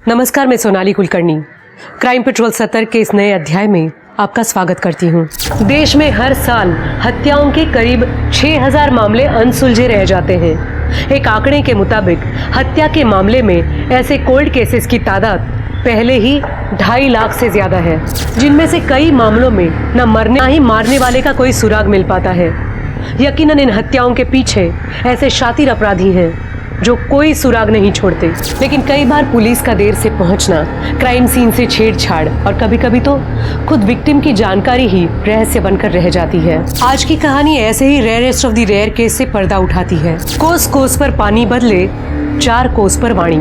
नमस्कार, मैं Sonali Kulkarni crime petrol 70 के इस नए अध्याय में आपका स्वागत करती हूँ। देश में हर साल हत्याओं के करीब 6000 मामले अनसुलझे रह जाते हैं। एक आंकड़े के मुताबिक हत्या के मामले में ऐसे कोल्ड केसेस की तादाद पहले ही 2.5 लाख से ज्यादा है, जिनमें से कई मामलों में न मरने ना ही मारने वाले का कोई सुराग मिल पाता है। यकीनन इन हत्याओं के पीछे ऐसे शातिर अपराधी हैं जो कोई सुराग नहीं छोड़ते, लेकिन कई बार पुलिस का देर से पहुंचना, क्राइम सीन से छेड़छाड़ और कभी कभी तो खुद विक्टिम की जानकारी ही रहस्य बनकर रह जाती है। आज की कहानी ऐसे ही rarest of the rare case से पर्दा उठाती है। कोस कोस पर पानी बदले 4 कोस पर वाणी।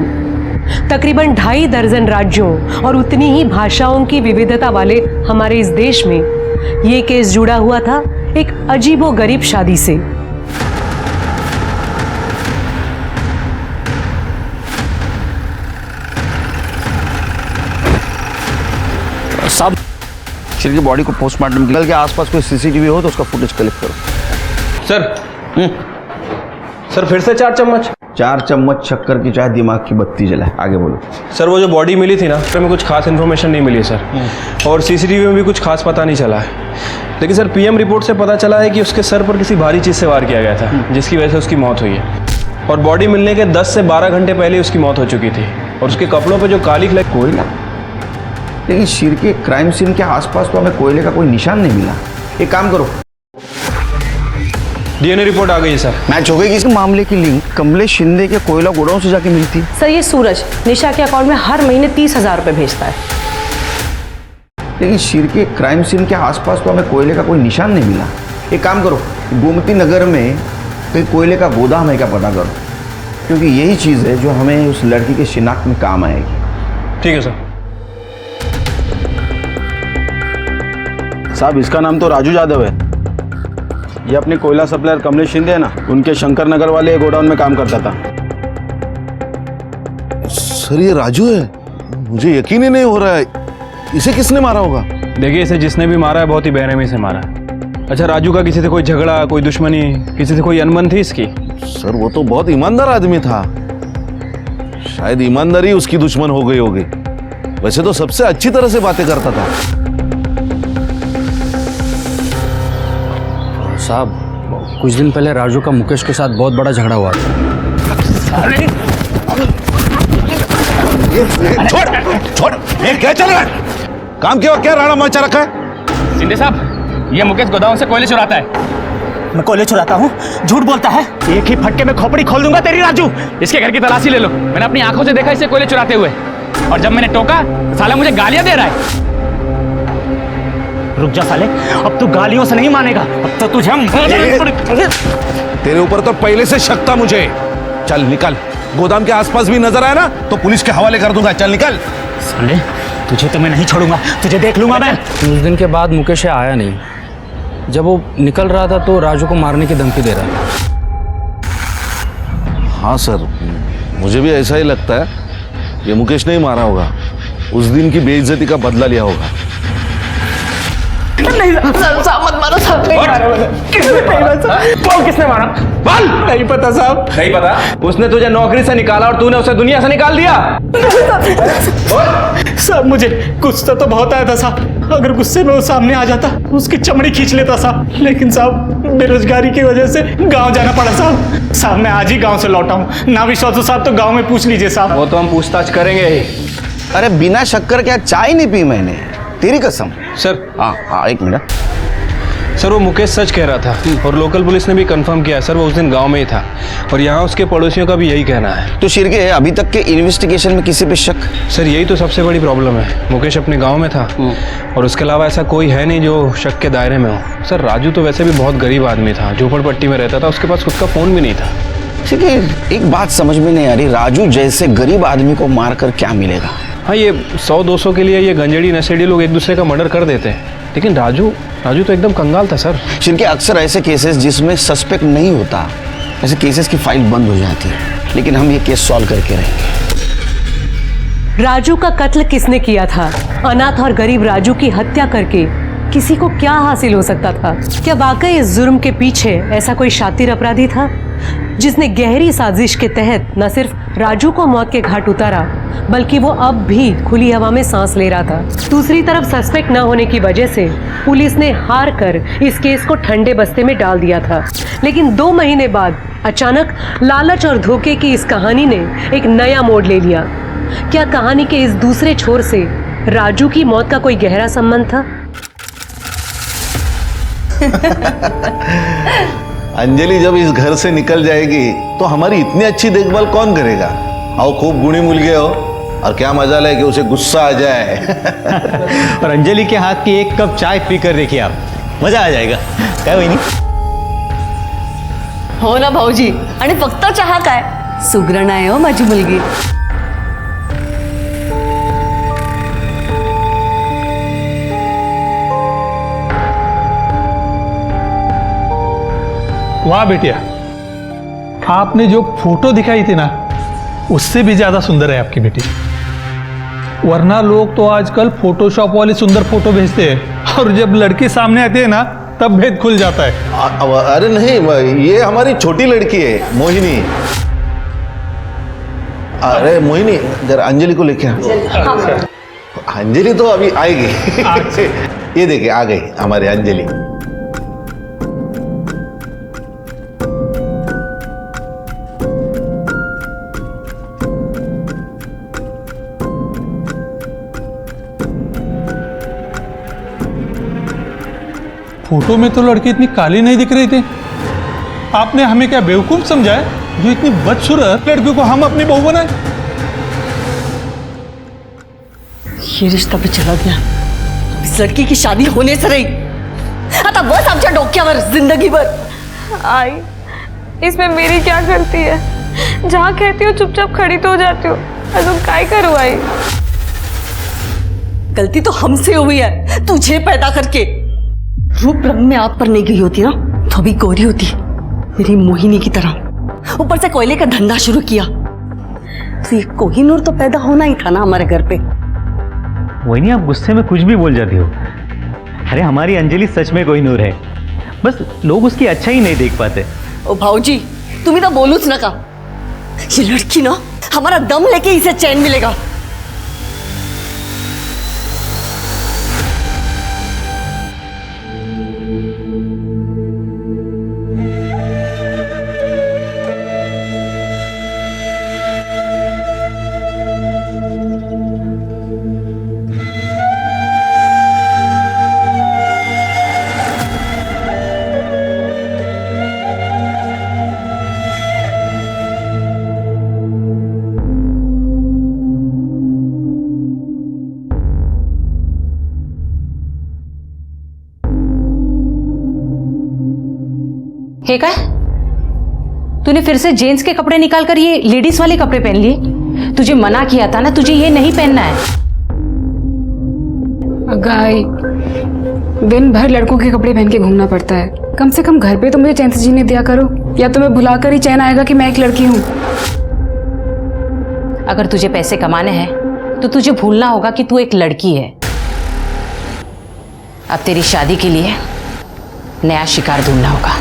तकरीबन 2.5 दर्जन राज्यों और उतनी ही भाषाओं की विविधता वाले हमारे इस देश में ये केस जुड़ा हुआ था एक अजीबोगरीब शादी से। साहब, शेर की बॉडी को पोस्टमार्टम के के आसपास कोई सीसीटीवी हो तो उसका फुटेज कलेक्ट करो। सर फिर से 4 चम्मच? 4 चम्मच शक्कर की चाय दिमाग की बत्ती जलाए। आगे बोलो। सर, वो जो बॉडी मिली थी ना, उसमें कुछ खास इन्फॉर्मेशन नहीं मिली सर, और सीसीटीवी में भी कुछ खास पता नहीं चला है। लेकिन सर, पीएम रिपोर्ट से पता चला है कि उसके सर पर किसी भारी चीज़ से वार किया गया था, जिसकी वजह से उसकी मौत हुई है। और बॉडी मिलने के 10 से 12 घंटे पहले उसकी मौत हो चुकी थी, और उसके कपड़ों पर जो काली कोयला, लेकिन शीर के क्राइम सीन के आसपास तो हमें कोयले का कोई निशान नहीं मिला। एक काम करो, डीएनए रिपोर्ट आ गई है सर। मैच हो गई। इस मामले की लिंक कमलेश शिंदे के कोयला गोडाउन से जाके मिलती। सर, ये सूरज निशा के अकाउंट में हर महीने 30,000 रुपए भेजता है। लेकिन शीर के क्राइम सीन के आसपास तो हमें कोयले का कोई निशान नहीं मिला। एक काम करो, गोमती नगर में कहीं कोयले का गोदाम है क्या पता करो, क्योंकि यही चीज़ है जो हमें उस लड़की के शिनाख्त में काम आएगी। ठीक है सर। साहब, इसका नाम तो राजू यादव है। ये अपने कोयला सप्लायर कमलेश शिंदे है ना, उनके शंकर नगर वाले गोडाउन में काम करता था। सर, ये राजू है? मुझे यकीन ही नहीं हो रहा है। इसे किसने मारा होगा? देखिए, इसे जिसने भी मारा है बहुत ही बेरहमी से मारा है। अच्छा, राजू का किसी से कोई झगड़ा, कोई दुश्मनी, किसी से कोई अनबन थी इसकी? सर, वो तो बहुत ईमानदार आदमी था। शायद ईमानदारी उसकी दुश्मन हो गई होगी। वैसे तो सबसे अच्छी तरह से बातें करता था। साहब, कुछ दिन पहले राजू का मुकेश के साथ बहुत बड़ा झगड़ा हुआ था। छोड़, ये क्या चल रहा है? काम के वक्त क्या राड़ा मचा रखा है? शिंदे साहब, ये मुकेश गोदाम से कोयले चुराता है। मैं कोयले चुराता हूँ? झूठ बोलता है। एक ही फटके में खोपड़ी खोल दूंगा तेरी राजू। इसके घर की तलाशी ले लो। मैंने अपनी आंखों से देखा इसे कोयले चुराते हुए, और जब मैंने टोका तो साला मुझे गालियां दे रहा है। रुक जा साले, अब तू गालियों से नहीं मानेगा, अब तो तुझे तेरे ऊपर तो पहले से शक था मुझे। चल निकल, गोदाम के आसपास भी नजर आया ना तो पुलिस के हवाले कर दूंगा। चल निकल। साले, तुझे तो मैं नहीं छोड़ूंगा, तुझे देख लूंगा मैं। उस दिन के बाद मुकेश आया नहीं। जब वो निकल रहा था तो राजू को मारने की धमकी दे रहा था। हाँ सर, मुझे भी ऐसा ही लगता है। ये मुकेश नहीं मारा होगा, उस दिन की बेइज्जती का बदला लिया होगा। नहीं साहब, मत मारो साहब। नहीं मारा मैंने। किसने मारा? बोल। नहीं पता साहब। नहीं पता? उसने तुझे नौकरी से निकाला और तूने उसे दुनिया से निकाल दिया। साहब, मुझे गुस्सा तो बहुत आया था साहब। अगर गुस्से में वो सामने आ जाता, उसकी चमड़ी खींच लेता साहब। लेकिन साहब, बेरोजगारी की वजह से गांव जाना पड़ा साहब। साहब, मैं आज ही गांव से लौटा हूँ। ना विश्वास हो साहब तो गांव में पूछ लीजिए साहब। वो तो हम पूछताछ करेंगे ही। अरे बिना शक्कर क्या चाय नहीं पी मैंने, तेरी कसम। सर, हाँ, एक मिनट। सर, वो मुकेश सच कह रहा था, और लोकल पुलिस ने भी कंफर्म किया सर, वो उस दिन गांव में ही था, और यहाँ उसके पड़ोसियों का भी यही कहना है। तो शिरके, अभी तक के इन्वेस्टिगेशन में किसी पे शक? सर, यही तो सबसे बड़ी प्रॉब्लम है। मुकेश अपने गांव में था, और उसके अलावा ऐसा कोई है नहीं जो शक के दायरे में हो। सर, राजू तो वैसे भी बहुत गरीब आदमी था, झोपड़पट्टी में रहता था, उसके पास खुद का फोन भी नहीं था। शिरके, एक बात समझ में नहीं आ रही, राजू जैसे गरीब आदमी को मारकर क्या मिलेगा? हाँ, ये 100-200 के लिए ये गंजेड़ी नशेड़ी लोग एक दूसरे का मर्डर कर देते हैं, लेकिन राजू तो एकदम कंगाल था सर। जिनके अक्सर ऐसे केसेस जिसमें सस्पेक्ट नहीं होता, ऐसे केसेस की फाइल बंद हो जाती है, लेकिन हम ये केस सॉल्व करके रहेंगे। राजू का कत्ल किसने किया था? अनाथ और गरीब राजू की हत्या करके किसी को क्या हासिल हो सकता था? क्या वाकई इस जुर्म के पीछे ऐसा कोई शातिर अपराधी था, जिसने गहरी साजिश के तहत न सिर्फ राजू को मौत के घाट उतारा, बल्कि वो अब भी खुली हवा में सांस ले रहा था। दूसरी तरफ सस्पेक्ट न होने की वजह से पुलिस ने हार कर इस केस को ठंडे बस्ते में डाल दिया था। लेकिन 2 महीने बाद अचानक लालच और धोखे की इस कहानी ने एक नया मोड़ ले लिया। क्या कहानी के इस दूसरे छोर से राजू की मौत का कोई गहरा संबंध था? अंजलि जब इस घर से निकल जाएगी तो हमारी इतनी अच्छी देखभाल कौन करेगा? आओ, खूब गुणी मुलगे हो, और क्या मजा है कि उसे गुस्सा आ जाए। और अंजलि के हाथ की 1 कप चाय पी कर देखिए आप, मजा आ जाएगा। काय वहिनी? हो ना भाऊजी, आणि फक्त चहा काय, सुगरण आहे हो माझी मुलगी। वाह बेटिया, आपने जो फोटो दिखाई थी ना, उससे भी ज्यादा सुंदर है आपकी बेटी। वरना लोग तो आजकल फोटोशॉप वाली सुंदर फोटो भेजते हैं, और जब लड़की सामने आती है ना, तब भेद खुल जाता है। अरे नहीं, ये हमारी छोटी लड़की है, मोहिनी। अरे मोहिनी, जरा अंजलि को लेके आ। अंजलि तो अभी आएगी। ये देखिए, आ गई हमारी अंजलि। फोटो में तो लड़की इतनी काली नहीं दिख रही थी। आपने हमें क्या बेवकूफ समझा है जो इतनी बदसूरत लड़की को हम अपनी बहू बनाए? ये रिश्ता भी चला गया, इस लड़की की शादी होने से रही आता बस आमच्या डोक्यावर जिंदगीभर। आई, इसमें मेरी क्या गलती है? जहाँ कहती हो चुपचाप खड़ी तो हो जाती हो, अजून काय करूँ आई? गलती तो हमसे हुई है, तुझे पैदा करके। रूप रंग में आप पर नहीं गई होती ना, तो भी गोरी होती मेरी मोहिनी की तरह। ऊपर से कोयले का धंधा शुरू किया, तो ये कोहिनूर तो पैदा होना ही था ना हमारे घर पे। वही नहीं, आप गुस्से में कुछ भी बोल जाती हो। अरे हमारी अंजलि सच में कोहिनूर है, बस लोग उसकी अच्छा ही नहीं देख पाते। ओ भाऊजी, तुम्ही तो बोलूच नका। ये लड़की ना, हमारा दम लेके इसे चैन मिलेगा। हे काय, तूने फिर से जेंट्स के कपड़े निकाल कर ये लेडीज वाले कपड़े पहन लिए? तुझे मना किया था ना, तुझे ये नहीं पहनना है। गाय, दिन भर लड़कों के कपड़े पहन के घूमना पड़ता है, कम से कम घर पे तो मुझे चैन से जीने दिया करो, या तो मैं भुलाकर ही चैन आएगा कि मैं एक लड़की हूँ। अगर तुझे पैसे कमाने हैं तो तुझे भूलना होगा कि तू एक लड़की है। अब तेरी शादी के लिए नया शिकार ढूंढना होगा।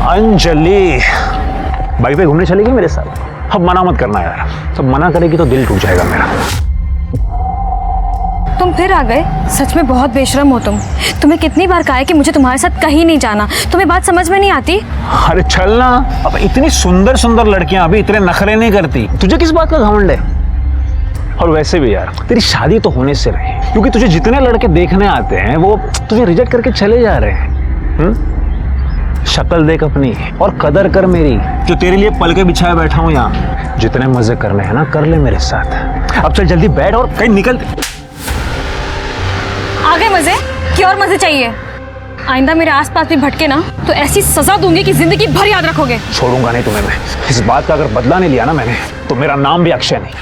अंजलि, बाइक पे घूमने चलेगी मेरे साथ? अब मना मत करना यार, सब मना करेगी तो दिल टूट जाएगा मेरा। तुम फिर आ गए, सच में बहुत बेशरम हो तुम। तुम्हें कितनी बार कहा है कि मुझे तुम्हारे साथ कहीं नहीं जाना, तुम्हें बात समझ में नहीं आती? अरे चल ना, अब इतनी सुंदर सुंदर लड़कियां अभी इतने नखरे नहीं करती, तुझे किस बात का घमंड है? और वैसे भी यार, तेरी शादी तो होने से रही, क्योंकि तुझे जितने लड़के देखने आते हैं वो तुझे रिजेक्ट करके चले जा रहे हैं। शक्ल देख अपनी और कदर कर मेरी, जो तेरे लिए पल के बिछाए बैठा हूं यहाँ। जितने मजे करने हैं ना, कर ले मेरे साथ। अब चल जल्दी बैठ और कहीं निकल। आगे मजे? क्या और मजे चाहिए? आइंदा मेरे आसपास भी भटके ना तो ऐसी सजा दूंगी कि जिंदगी भर याद रखोगे। छोड़ूंगा नहीं तुम्हें मैं। इस बात का अगर बदला नहीं लिया ना मैंने, तो मेरा नाम भी अक्षय नहीं।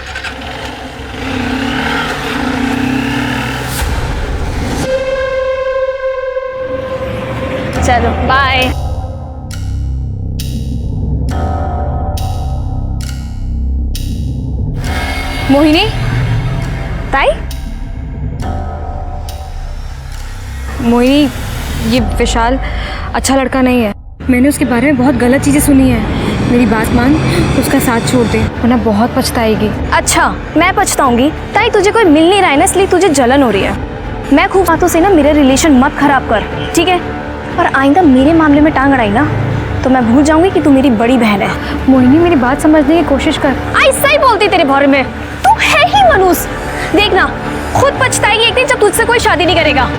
चलो बाय। मोहिनी, ताई मोहिनी, ये विशाल अच्छा लड़का नहीं है। मैंने उसके बारे में बहुत गलत चीज़ें सुनी है। मेरी बात मान, उसका साथ छोड़ दे वरना बहुत पछताएगी। अच्छा, मैं पछताऊंगी? ताई तुझे कोई मिल नहीं रहा है ना, इसलिए तुझे जलन हो रही है। मैं खूब बातों से ना मेरे रिलेशन मत खराब कर, ठीक है? और आइंदा मेरे मामले में टांग अड़ाई ना तो मैं भूल जाऊंगी कि तू मेरी बड़ी बहन है। मोहिनी, मेरी बात समझने की कोशिश कर। ऐसा ही बोलती तेरे बारे में, तू है ही मनूस। देखना खुद पछताएगी एक दिन जब तुझसे कोई शादी नहीं करेगा।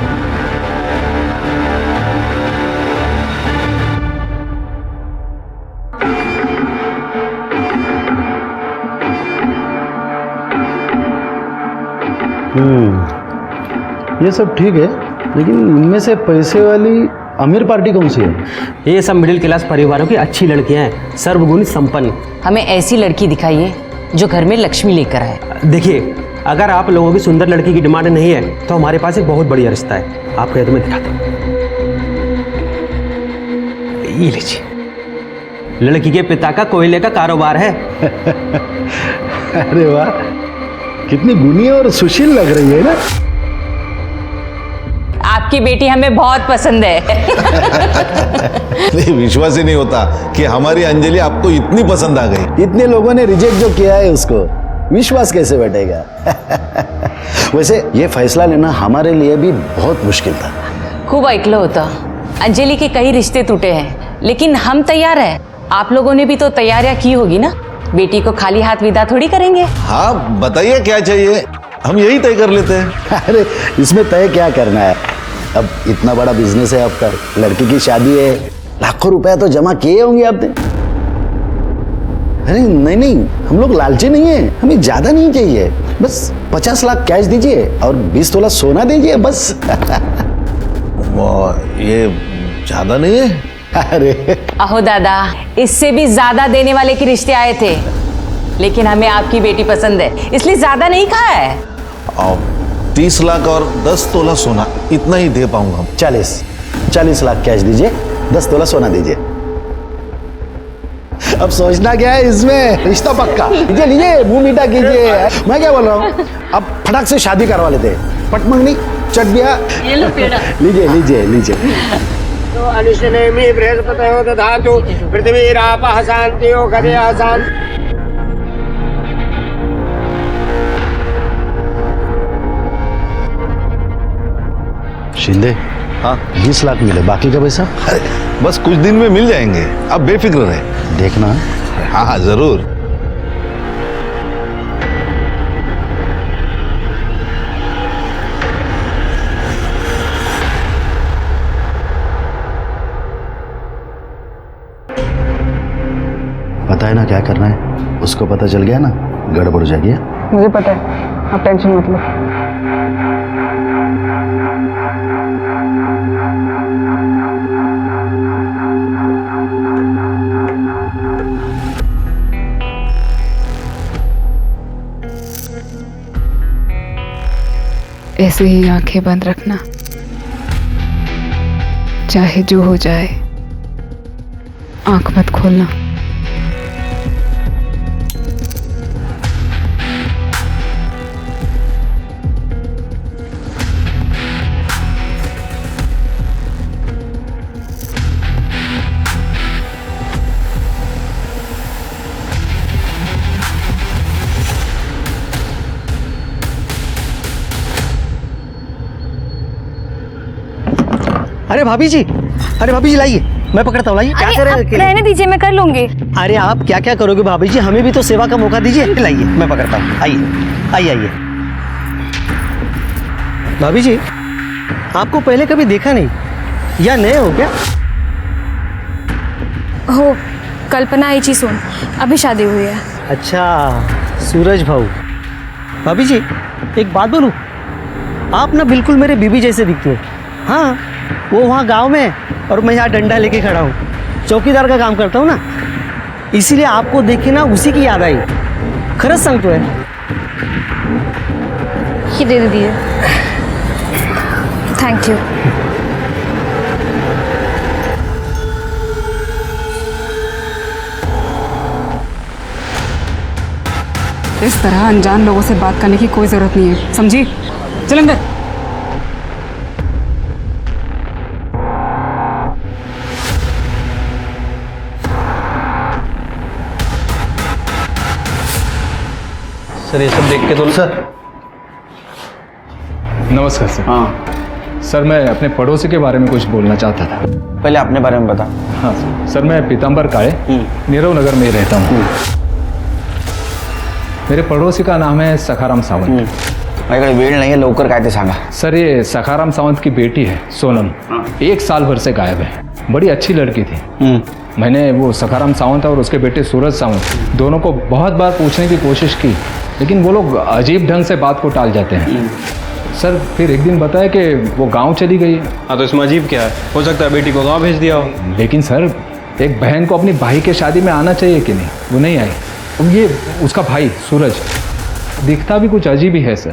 ये सब ठीक है, लेकिन इनमें से पैसे वाली अमीर पार्टी कौन सी है? ये सब मिडिल क्लास परिवारों की अच्छी लड़कियां हैं, सर्वगुण संपन्न। हमें ऐसी लड़की दिखाइए जो घर में लक्ष्मी लेकर आए। देखिए, अगर आप लोगों की सुंदर लड़की की डिमांड नहीं है तो हमारे पास एक बहुत बढ़िया रिश्ता है। आपको ये तो मैं दिखाता हूँ। ये लीजिए, लड़की के पिता का कोयले का कारोबार है। अरे वाह, कितनी गुनी और सुशील लग रही है ना। आपकी बेटी हमें बहुत पसंद है। नहीं, विश्वास ही नहीं होता कि हमारी अंजलि आपको इतनी पसंद आ गई। इतने लोगों ने रिजेक्ट जो किया है उसको विश्वास कैसे बैठेगा? वैसे ये फैसला लेना हमारे लिए भी बहुत मुश्किल था। खूब ऐकलं होतं, अंजलि के कई रिश्ते टूटे हैं, लेकिन हम तैयार हैं। आप लोगों ने भी तो तैयारियां की होगी ना। बेटी को खाली हाथ विदा थोड़ी करेंगे। हाँ, बताइए क्या चाहिए, हम यही तय कर लेते हैं। अरे इसमें तय क्या करना है, अब इतना बड़ा बिजनेस है आपका, लड़की की शादी है, लाखों रुपया तो जमा किए होंगे आपने। अरे नहीं नहीं, हम लोग लालची नहीं है, हमें ज्यादा नहीं चाहिए, बस 50 लाख कैश दीजिए और 20 तोला सोना दीजिए बस। ये ज्यादा नहीं है? अरे अहो दादा, इससे भी ज्यादा देने वाले के रिश्ते आए थे, लेकिन हमें आपकी बेटी पसंद है, इसलिए ज्यादा नहीं कहा है। 30 लाख और 10 तोला सोना, इतना ही दे पाऊंगा। 40 लाख कैश दीजिए, 10 तोला सोना दीजिए। अब सोचना क्या है इसमें, रिश्ता पक्का। लीजिए लीजिए, मुंह मीठा कीजिए। मैं क्या बोल रहा हूँ, अब फटाक से शादी करवा लेते। पट मंगनी चट दिया, लीजिए लीजिए लीजिए। तो अनुशनेमि बृहस्पतयो दधातु पृथ्वीरापः शान्तियो गदया शान्ति। शिंदे, हाँ 20 लाख मिले, बाकी का पैसा? अरे बस कुछ दिन में मिल जाएंगे, आप बेफिक्र रहे। देखना। हाँ हाँ जरूर। पता है ना क्या करना है, उसको पता चल गया ना गड़बड़ हो जाएगी। मुझे पता है, आप टेंशन मत लो। ऐसे ही आंखें बंद रखना, चाहे जो हो जाए, आंख मत खोलना। अरे भाभी जी, लाइए, मैं पकड़ता हूँ, लाइए। क्या कर रहे हैं? रहने दीजिए, मैं कर लूंगी। अरे आप क्या क्या करोगे भाभी जी, हमें भी तो सेवा का मौका दीजिए। लाइए, मैं पकड़ता हूँ, आइए आइए आइए। भाभी जी, आपको पहले कभी देखा नहीं या नए हो क्या? हो, कल्पना आई चीज सुन, अभी शादी हुई है। अच्छा, सूरज भाऊ। भाभी जी, एक बात बोलूं, आप ना बिल्कुल मेरे बीबी जैसे दिखते हो। हाँ, वो वहाँ गांव में है और मैं यहाँ डंडा लेके खड़ा हूँ, चौकीदार का काम करता हूँ ना, इसीलिए आपको देख के ना उसी की याद आई। खरंच सांगतोय। ये दे दीजिए। Thank you. इस तरह अनजान लोगों से बात करने की कोई ज़रूरत नहीं है, समझी? चल अंदर। सर ये सब देख के तो सर नमस्कार सर। हाँ सर, मैं अपने पड़ोसी के बारे में कुछ बोलना चाहता था। पहले अपने बारे में बता। हाँ सर, मैं पीताम्बर काळे नीरव नगर में ही रहता हूँ। मेरे पड़ोसी का नाम है सखाराम सावंत। माझ्याकडे वेळ नाही आहे, लवकर काय ते सांगा। सर ये सखाराम सावंत की बेटी है सोनम, 1 साल भर से गायब है। बड़ी अच्छी लड़की थी। मैंने वो सखाराम सावंत और उसके बेटे सूरज सावंत दोनों को बहुत बार पूछने की कोशिश की, लेकिन वो लोग अजीब ढंग से बात को टाल जाते हैं। सर फिर एक दिन बताया कि वो गांव चली गई है। हाँ तो इसमें अजीब क्या है? हो सकता है बेटी को गांव भेज दिया हो। लेकिन सर एक बहन को अपनी भाई के शादी में आना चाहिए कि नहीं? वो नहीं आई। अब ये उसका भाई सूरज दिखता भी कुछ अजीब ही है सर।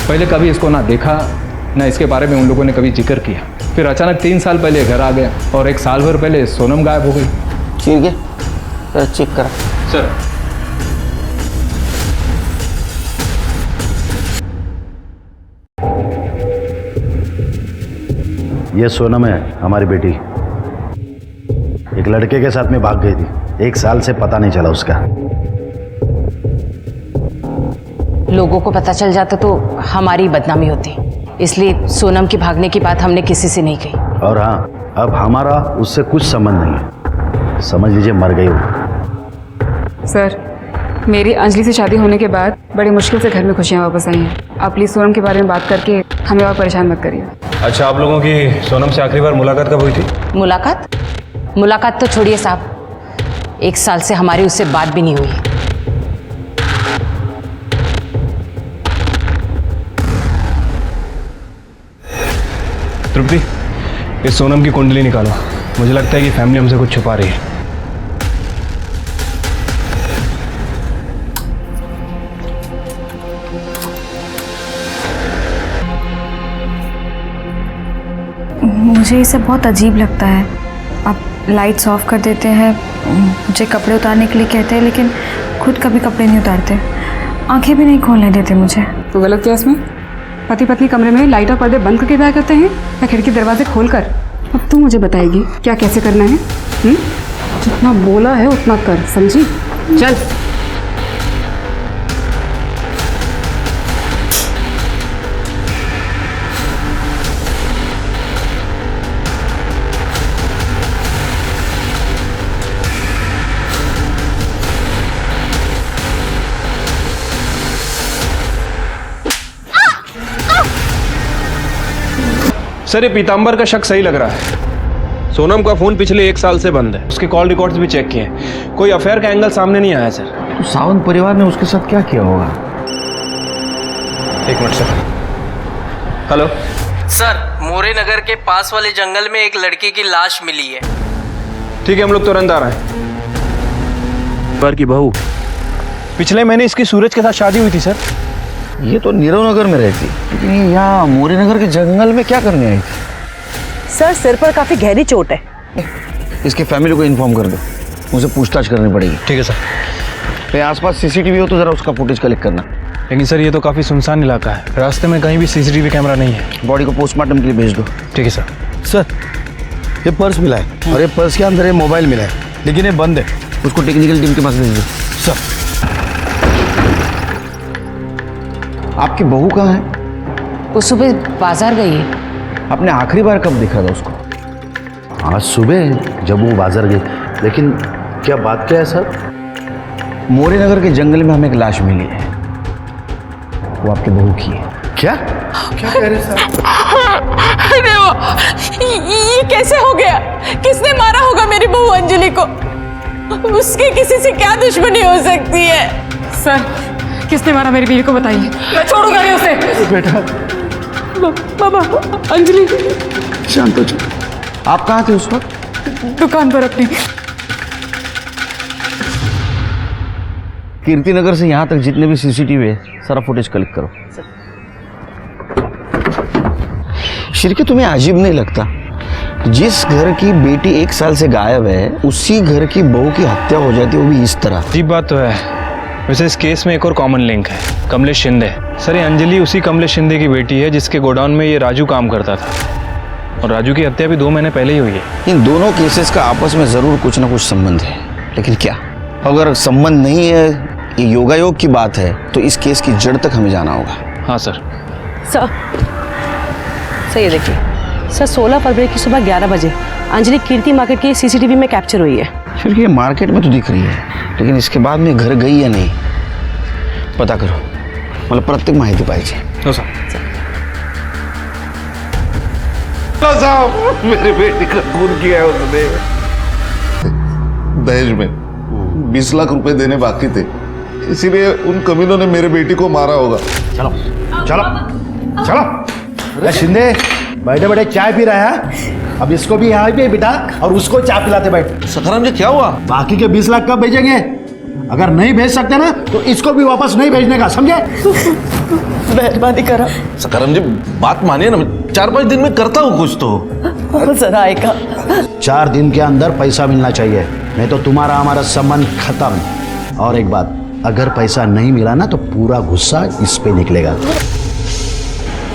पहले कभी इसको ना देखा ना इसके बारे में उन लोगों ने कभी जिक्र किया। फिर अचानक 3 साल पहले घर आ गया और 1 साल भर पहले सोनम गायब हो गई। ठीक है, चेक करा सर। ये सोनम है, हमारी बेटी। एक लड़के के साथ में भाग गई थी, 1 साल से पता नहीं चला उसका। लोगों को पता चल जाता तो हमारी बदनामी होती, इसलिए सोनम की भागने की बात हमने किसी से नहीं कही। और हाँ, अब हमारा उससे कुछ संबंध नहीं है, समझ लीजिए मर गई वो। सर, मेरी अंजलि से शादी होने के बाद बड़ी मुश्किल से घर में खुशियाँ वापस आई हैं। आप प्लीज़ सोनम के बारे में बात करके हमें और परेशान मत करिए। अच्छा, आप लोगों की सोनम से आखिरी बार मुलाकात कब हुई थी? मुलाकात तो छोड़िए साहब, 1 साल से हमारी उससे बात भी नहीं हुई। तृप्ति, इस सोनम की कुंडली निकालो। मुझे लगता है कि फैमिली हमसे कुछ छुपा रही है। मुझे ये सब बहुत अजीब लगता है। आप लाइट्स ऑफ कर देते हैं, मुझे कपड़े उतारने के लिए कहते हैं, लेकिन खुद कभी कपड़े नहीं उतारते, आंखें भी नहीं खोलने देते मुझे। तो गलत क्या इसमें? पति पत्नी कमरे में लाइट और पर्दे बंद करके बैठ करते हैं या खिड़की दरवाजे खोल कर? अब तू मुझे बताएगी क्या कैसे करना है? जितना बोला है उतना कर, समझी? चल। सर ये पीताम्बर का शक सही लग रहा है। सोनम का फोन पिछले 1 साल से बंद है। उसके कॉल रिकॉर्ड्स भी चेक किए हैं, कोई अफेयर का एंगल सामने नहीं आया सर। तो सावंत परिवार ने उसके साथ क्या किया होगा? 1 मिनट सर। हेलो सर, मोरे नगर के पास वाले जंगल में एक लड़की की लाश मिली है। ठीक है, हम लोग तुरंत आ रहे हैं। परिवार की बहू, पिछले महीने इसकी सूरज के साथ शादी हुई थी सर। ये तो नीरव नगर में रहती, लेकिन ये यहाँ मोरे नगर के जंगल में क्या करने आई थी? सर, सिर पर काफी गहरी चोट है। इसके फैमिली को इन्फॉर्म कर दो, मुझे पूछताछ करनी पड़ेगी। ठीक है सर। पे आसपास सीसीटीवी हो तो जरा उसका फुटेज कलेक्ट करना। लेकिन सर ये तो काफ़ी सुनसान इलाका है, रास्ते में कहीं भी सीसीटीवी कैमरा नहीं है। बॉडी को पोस्टमार्टम के लिए भेज दो। ठीक है सर। सर, ये पर्स मिला है और ये पर्स के अंदर ये मोबाइल मिला है, लेकिन ये बंद है। उसको टेक्निकल टीम के पास भेज दो। सर, आपकी बहू कहाँ है? वो सुबह बाजार गई है। आपने आखिरी बार कब देखा था उसको? आज सुबह जब वो बाजार गई, लेकिन क्या बात क्या है सर? मोरे नगर के जंगल में हमें एक लाश मिली है, वो आपकी बहू की है। क्या क्या कह रहे सर? अरे ये कैसे हो गया? किसने मारा होगा मेरी बहू अंजलि को? उसकी किसी से क्या दुश्मनी हो सकती है? सर, किसने मारा मेरी बीवी को बताइए, मैं छोड़ूंगा नहीं उसे। बेटा, बाबा, अंजलि। शांत हो जाओ। आप कहाँ थे उस वक्त? दुकान पर अपनी। कीर्ति नगर से यहाँ तक जितने भी सीसीटीवी है सारा फुटेज कलेक्ट करो। शिरके, तुम्हें अजीब नहीं लगता जिस घर की बेटी 1 साल से गायब है उसी घर की बहू की हत्या हो जाती है, वो भी इस तरह? अजीब बात तो है, वैसे इस केस में एक और कॉमन लिंक है, कमलेश शिंदे। सर ये अंजलि उसी कमलेश शिंदे की बेटी है जिसके गोडाउन में ये राजू काम करता था, और राजू की हत्या भी 2 महीने पहले ही हुई है। इन दोनों केसेस का आपस में ज़रूर कुछ ना कुछ संबंध है, लेकिन क्या? अगर संबंध नहीं है, ये योगायोग की बात है, तो इस केस की जड़ तक हमें जाना होगा। हाँ सर। सर ये देखिए सर, 16 फरवरी की सुबह 11 बजे अंजलि कीर्ति मार्केट की सीसीटीवी में कैप्चर हुई है। फिर ये मार्केट में तो दिख रही है, लेकिन इसके बाद में घर गई या नहीं पता करो, मतलब प्रत्येक माहिती पाहिजे। हो सर। साहब मेरी बेटी का खून किया है उसने। दहेज में 20 लाख रुपए देने बाकी थे, इसीलिए उन कमीनों ने मेरे बेटी को मारा होगा। चलो चलो चलो। अरे शिंदे बैठे बैठे चाय पी रहा है, अब इसको भी यहाँ पे बिठा और उसको चाय पिलाते बैठ। सखाराम जी क्या हुआ? बाकी के 20 लाख कब भेजेंगे? अगर नहीं भेज सकते ना तो इसको भी वापस नहीं भेजने का, समझे? मेहरबानी करा सखाराम जी, बात मानिए ना, 4-5 दिन में करता हूँ कुछ तो। जरा आएगा। 4 दिन के अंदर पैसा मिलना चाहिए, नहीं तो तुम्हारा हमारा संबंध खत्म। और एक बात, अगर पैसा नहीं मिला ना तो पूरा गुस्सा इस पे निकलेगा।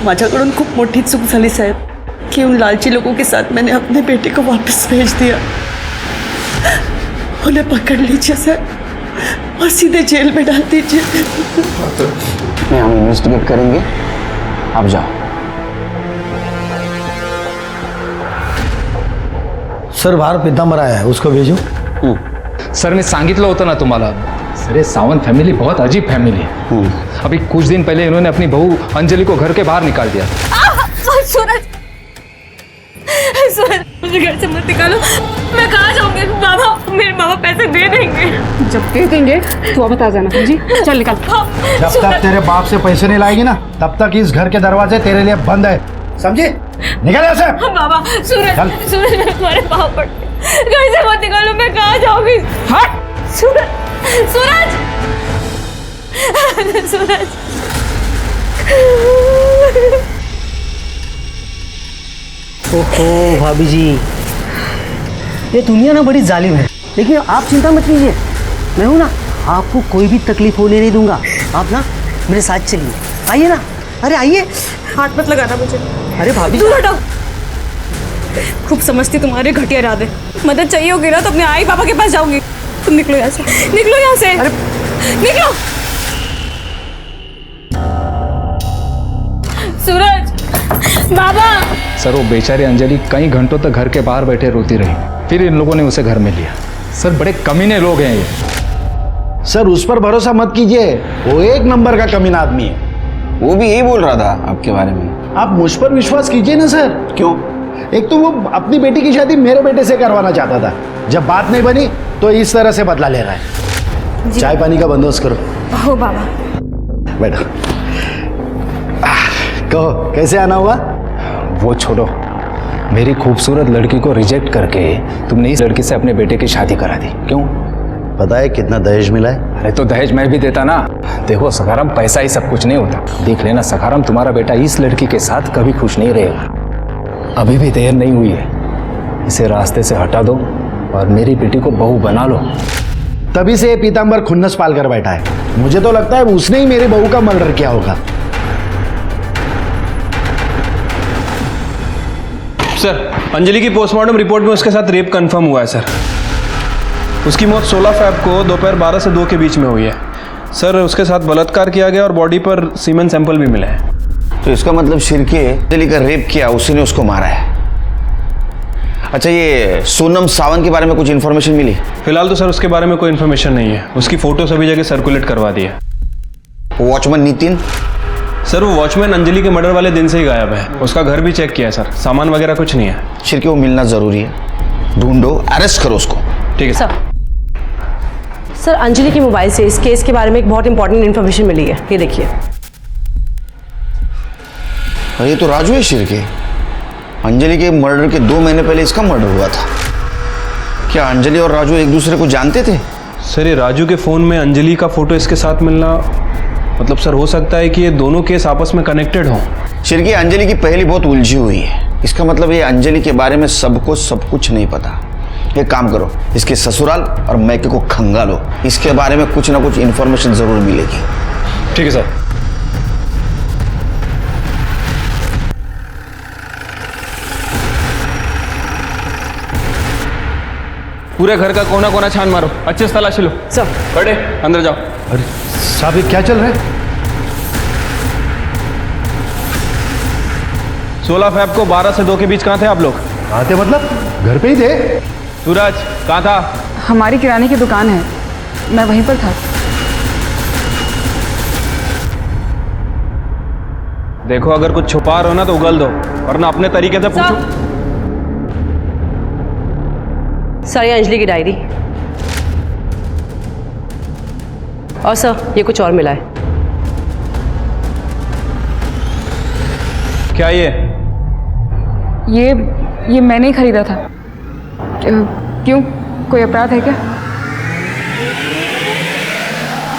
माझ्याकडून खूप मोठी चूक झाली साहेब, कि उन लालची लोगों के साथ मैंने अपने बेटे को वापस भेज दिया। उन्हें पकड़ लीजिए सर और सीधे जेल में डाल दीजिए। हम इन्वेस्टिगेट करेंगे, आप जाओ। सर बाहर पीतांबर आया है, उसको भेजू? सर मी सांगितलं होतं ना तुम्हाला, सर ये सावंत फैमिली बहुत अजीब फैमिली है। अभी कुछ दिन पहले इन्होंने अपनी बहू अंजलि को घर के बाहर निकाल दिया। सूरज, सूरज मुझे घर से मत निकालो, मैं कहाँ जाऊंगी? बाबा, मेरे बाबा पैसे दे देंगे। जब दे देंगे तो अब बता जाना। जी चल निकल। जब तक तेरे बाप से पैसे नहीं लाएगी ना, तब तक इस घर के दरवाजे तेरे लिए बंद है, समझे? निकल यहाँ से। बाबा, सूरज, सूरज मैं तुम्हारे पाँव पड़ती हूँ, घर से मत निकालो, मैं कहाँ जाऊंगी? हट! सूरज, सूरज, सूरज। ओहो भाभी जी, ये दुनिया ना बड़ी जालिम है, लेकिन आप चिंता मत कीजिए, मैं हूं ना, आपको कोई भी तकलीफ होने नहीं दूंगा। आप ना मेरे साथ चलिए, आइए ना। अरे आइए। हाथ मत लगाना मुझे। अरे भाभी दूर हटो। खूब समझती तुम्हारे घटिया इरादे। मदद चाहिए होगी ना तो अपने आई पापा के पास जाऊंगी। तुम निकलो यहाँ से, निकलो यहाँ से। अरे निकलो। सूरज, बाबा। सर वो बेचारी अंजलि कई घंटों तक घर के बाहर बैठे रोती रही, फिर इन लोगों ने उसे घर में लिया। सर बड़े कमीने लोग हैं ये। सर उस पर भरोसा मत कीजिए, वो 1 नंबर का कमीना आदमी है। वो भी यही बोल रहा था आपके बारे में। आप मुझ पर विश्वास कीजिए ना सर। क्यों? एक तो वो अपनी बेटी की शादी मेरे बेटे से करवाना चाहता था, जब बात नहीं बनी तो इस तरह से बदला ले रहा है। चाय पानी का बंदोबस्त करो। हो बाबा। बैठो। कहो कैसे आना हुआ? वो छोड़ो, मेरी खूबसूरत लड़की को रिजेक्ट करके तुमने इस लड़की से अपने बेटे की शादी करा दी, क्यों? पता है कितना दहेज मिला है? अरे तो दहेज मैं भी देता ना। देखो सखाराम, पैसा ही सब कुछ नहीं होता। देख लेना सखाराम, तुम्हारा बेटा इस लड़की के साथ कभी खुश नहीं रहेगा। अभी भी देर नहीं हुई है, इसे रास्ते से हटा दो और मेरी बेटी को बहू बना लो। तभी से ये पीतांबर खुन्नस पाल कर बैठा है। मुझे तो लगता है उसने ही मेरी बहू का मर्डर किया होगा। सर अंजलि की पोस्टमार्टम रिपोर्ट में उसके साथ रेप कंफर्म हुआ है सर। उसकी मौत 16 फ़रवरी को दोपहर 12 से 2 के बीच में हुई है सर। उसके साथ बलात्कार किया गया और बॉडी पर सीमेन सैंपल भी मिले हैं। तो इसका मतलब शिरके अंजलि का रेप किया, उसी ने उसको मारा है। अच्छा, ये सोनम सावंत के बारे में कुछ इन्फॉर्मेशन मिली? फिलहाल तो सर उसके बारे में कोई इन्फॉर्मेशन नहीं है। उसकी फोटो सभी जगह सर्कुलेट करवा दी है। वॉचमैन नितिन? सर वो वॉचमैन अंजलि के मर्डर वाले दिन से ही गायब है। उसका घर भी चेक किया है सर, सामान वगैरह कुछ नहीं है। शिरके वो मिलना जरूरी है, ढूंढो, अरेस्ट करो उसको। ठीक है सर। सर अंजलि के मोबाइल से इस केस के बारे में एक बहुत इंपॉर्टेंट इन्फॉर्मेशन मिली है, ये देखिए। और ये तो राजू है शिरके। अंजलि के मर्डर के 2 महीने पहले इसका मर्डर हुआ था। क्या अंजलि और राजू एक दूसरे को जानते थे? सर ये राजू के फ़ोन में अंजलि का फोटो इसके साथ मिलना, मतलब सर हो सकता है कि ये दोनों केस आपस में कनेक्टेड हों। शिरके अंजलि की पहली बहुत उलझी हुई है। इसका मतलब ये अंजलि के बारे में सबको सब कुछ नहीं पता। एक काम करो, इसके ससुराल और मैके को खंगालो, इसके बारे में कुछ ना कुछ इन्फॉर्मेशन जरूर मिलेगी। ठीक है सर। पूरे घर का कोना कोना छान मारो, अच्छे से तलाशी लो। सर। बड़े अंदर जाओ। अरे साहब, ये क्या चल रहा है? 16 फ़रवरी को 12 से 2 के बीच कहाँ थे आप लोग? कहाँ थे मतलब? घर पे ही थे। सूरज कहाँ था? हमारी किराने की दुकान है, मैं वहीं पर था। देखो, अगर कुछ छुपा रहे हो ना तो उगल दो, वरना अपने तरीके से पूछो। सर, ये अंजलि की डायरी। और सर, ये कुछ और मिला है। क्या ये मैंने ही खरीदा था। क्यों, कोई अपराध है क्या?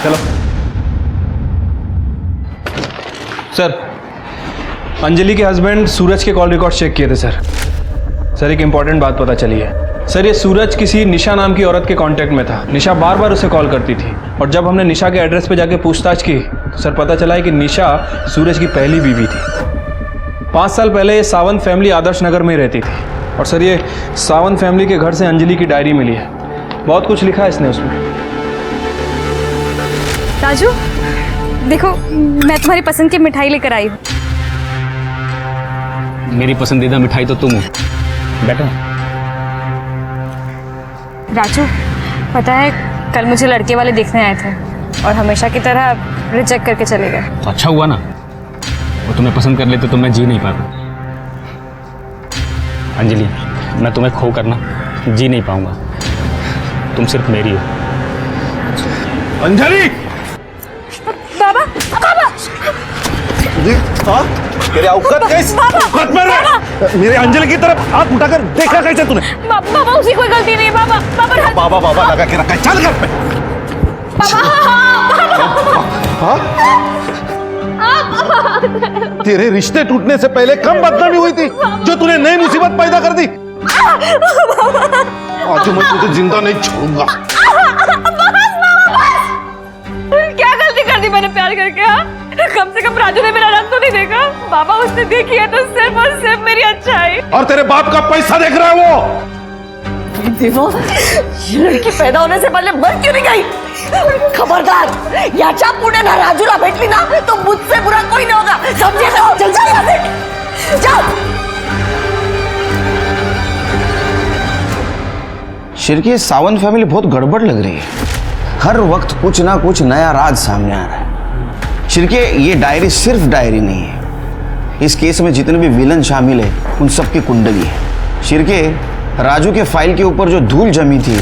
चलो। सर, अंजलि के हस्बैंड सूरज के कॉल रिकॉर्ड चेक किए थे सर। सर, एक इंपॉर्टेंट बात पता चली है। सर, ये सूरज किसी निशा नाम की औरत के कांटेक्ट में था। निशा बार बार उसे कॉल करती थी, और जब हमने निशा के एड्रेस पे जाके पूछताछ की तो सर पता चला है कि निशा सूरज की पहली बीवी थी। 5 साल पहले ये सावंत फैमिली आदर्श नगर में रहती थी। और सर, ये सावंत फैमिली के घर से अंजलि की डायरी मिली है। बहुत कुछ लिखा है इसने उसमें। राजू, देखो, मैं तुम्हारी पसंद की मिठाई लेकर आई हूँ। मेरी पसंदीदा मिठाई तो तुम हो। बैठो। राजू, पता है, कल मुझे लड़के वाले देखने आए थे और हमेशा की तरह रिजेक्ट करके चले गए। तो अच्छा हुआ ना, वो तुम्हें पसंद कर लेते तो मैं जी नहीं पाता। अंजलि, मैं तुम्हें खो करना जी नहीं पाऊंगा। तुम सिर्फ मेरी हो। अंजलि! बाबा, बाबा! तेरे औकात औकात में रह। मेरे अंजलि की तरफ हाथ उठाकर देखा कैसे तूने? बाबा, उसकी कोई गलती नहीं है। बाबा, बाबा, बाबा बाबा लगा के रखा है। चल घर पे। तेरे रिश्ते टूटने से पहले कम बदनामी हुई थी जो तूने नई मुसीबत पैदा कर दी। आज मैं तुझे जिंदा नहीं छोड़ूंगा। क्या गलती कर दी मैंने प्यार करके? हाँ, कम से कम राजू ने मेरा रंग तो नहीं देखा। बाबा, उसने देखी है तो सिर्फ और सिर्फ मेरी अच्छाई। और तेरे बाप का पैसा देख रहा है वो। देखो, ये लड़की पैदा होने से पहले मर क्यों नहीं गई? खबरदार, याच्या पुढे ना राजूला भेटली ना तो मुझसे बुरा कोई नहीं होगा, समझे? तो चल जा यहाँ से, जाओ। शिरके, सावंत फैमिली बहुत गड़बड़ लग रही है। हर वक्त कुछ ना कुछ नया राज सामने आ रहा है। शिरके, ये डायरी सिर्फ डायरी नहीं है। इस केस में जितने भी विलन शामिल है उन सबकी कुंडली है। शिरके, राजू के फाइल के ऊपर जो धूल जमी थी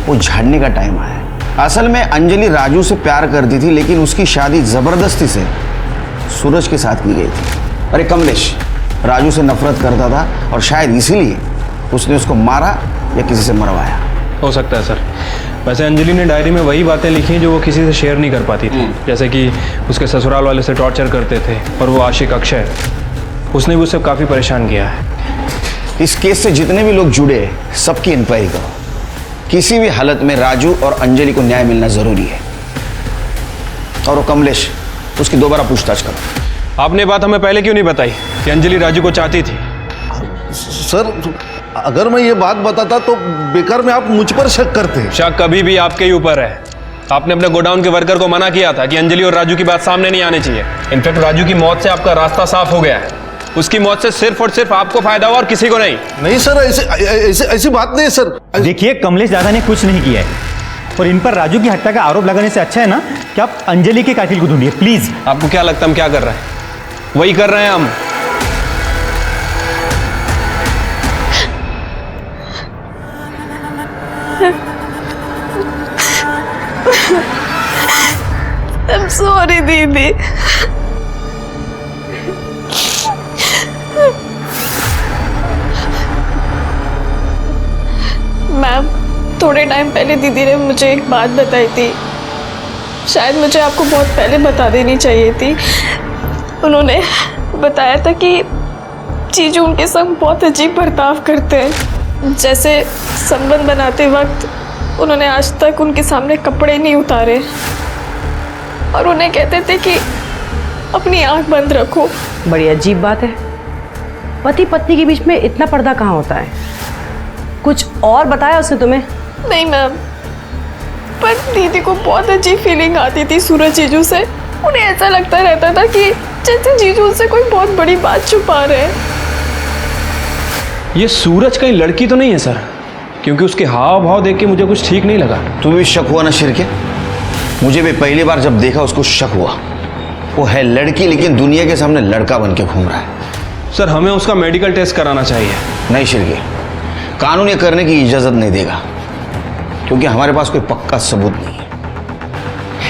वो झाड़ने का टाइम आया है। असल में अंजलि राजू से प्यार करती थी, लेकिन उसकी शादी जबरदस्ती से सूरज के साथ की गई थी। अरे कमलेश राजू से नफरत करता था और शायद इसीलिए उसने उसको मारा या किसी से मरवाया। हो सकता है सर। वैसे अंजलि ने डायरी में वही बातें लिखी जो वो किसी से शेयर नहीं कर पाती थी, जैसे कि उसके ससुराल वाले से टॉर्चर करते थे, और वो आशिक अक्षय, उसने भी उसे काफ़ी परेशान किया है। इस केस से जितने भी लोग जुड़े हैं सबकी इंक्वायरी करो। किसी भी हालत में राजू और अंजलि को न्याय मिलना जरूरी है। और वो कमलेश, उसकी दोबारा पूछताछ करो। आपने बात हमें पहले क्यों नहीं बताई कि अंजलि राजू को चाहती थी? सर, अगर मैं ये बात बताता तो बेकार में आप मुझ पर शक करते। शक कभी भी आपके ही ऊपर है। आपने अपने गोडाउन के वर्कर को मना किया था कि अंजलि और राजू की बात सामने नहीं आनी चाहिए। इनफैक्ट राजू की मौत से आपका रास्ता साफ हो गया है। उसकी मौत से सिर्फ और सिर्फ आपको फायदा हुआ और किसी को नहीं। नहीं सर, ऐसी बात नहीं है सर। देखिए, कमलेश दादा ने कुछ नहीं किया है, और इन पर राजू की हत्या का आरोप लगाने से अच्छा है ना कि आप अंजलि के कातिल को ढूंढिए प्लीज। आपको क्या लगता है हम क्या कर रहे हैं? वही कर रहे हैं हम। I'm sorry, दीदी। मैम, थोड़े टाइम पहले दीदी ने मुझे एक बात बताई थी, शायद मुझे आपको बहुत पहले बता देनी चाहिए थी। उन्होंने बताया था कि जीजू उनके संग बहुत अजीब बर्ताव करते हैं। जैसे संबंध बनाते वक्त उन्होंने आज तक उनके सामने कपड़े नहीं उतारे और उन्हें कहते थे कि अपनी आंख बंद रखो। बड़ी अजीब बात है, पति पत्नी के बीच में इतना पर्दा कहाँ होता है? कुछ और बताया उसने तुम्हें? नहीं मैम, पर दीदी को बहुत अजीब फीलिंग आती थी सूरज जीजू से। उन्हें ऐसा लगता रहता था कि जैसे जीजू से कोई बहुत बड़ी बात छुपा रहे हैं। ये सूरज कहीं लड़की तो नहीं है सर, क्योंकि उसके हाव भाव देख के मुझे कुछ ठीक नहीं लगा। तुम्हें भी शक हुआ ना शिरके? मुझे भी पहली बार जब देखा उसको शक हुआ। वो है लड़की लेकिन दुनिया के सामने लड़का बन के घूम रहा है। सर हमें उसका मेडिकल टेस्ट कराना चाहिए। नहीं शिरके, कानून ये करने की इजाजत नहीं देगा, क्योंकि हमारे पास कोई पक्का सबूत नहीं है।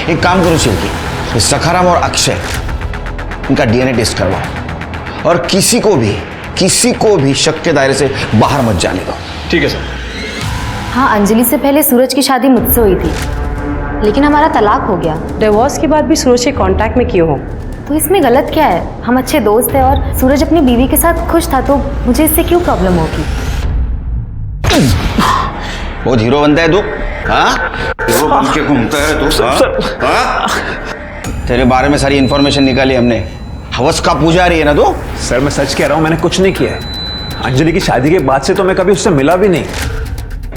एक काम करो शिरके, सखाराम और अक्षय इनका डीएनए टेस्ट करवाओ और किसी को भी शक के दायरे से बाहर मत जाने दो। ठीक है सर। हाँ, अंजलि से पहले सूरज की शादी मुझसे हुई थी, लेकिन हमारा तलाक हो गया। डिवोर्स के बाद भी सूरज के कांटेक्ट में क्यों हो? तो इसमें गलत क्या है? हम अच्छे दोस्त हैं और सूरज अपनी बीवी के साथ खुश था, तो मुझे इससे क्यों प्रॉब्लम होगी? बहुत हीरो बनता है तू, हाँ? हीरो बन के घूमता है तू, हाँ? तेरे बारे में सारी इंफॉर्मेशन निकाली हमने। हवस का पुजारी है ना तू? सर मैं सच कह रहा हूँ, मैंने कुछ नहीं किया है। अंजलि की शादी के बाद से तो मैं कभी उससे मिला भी नहीं।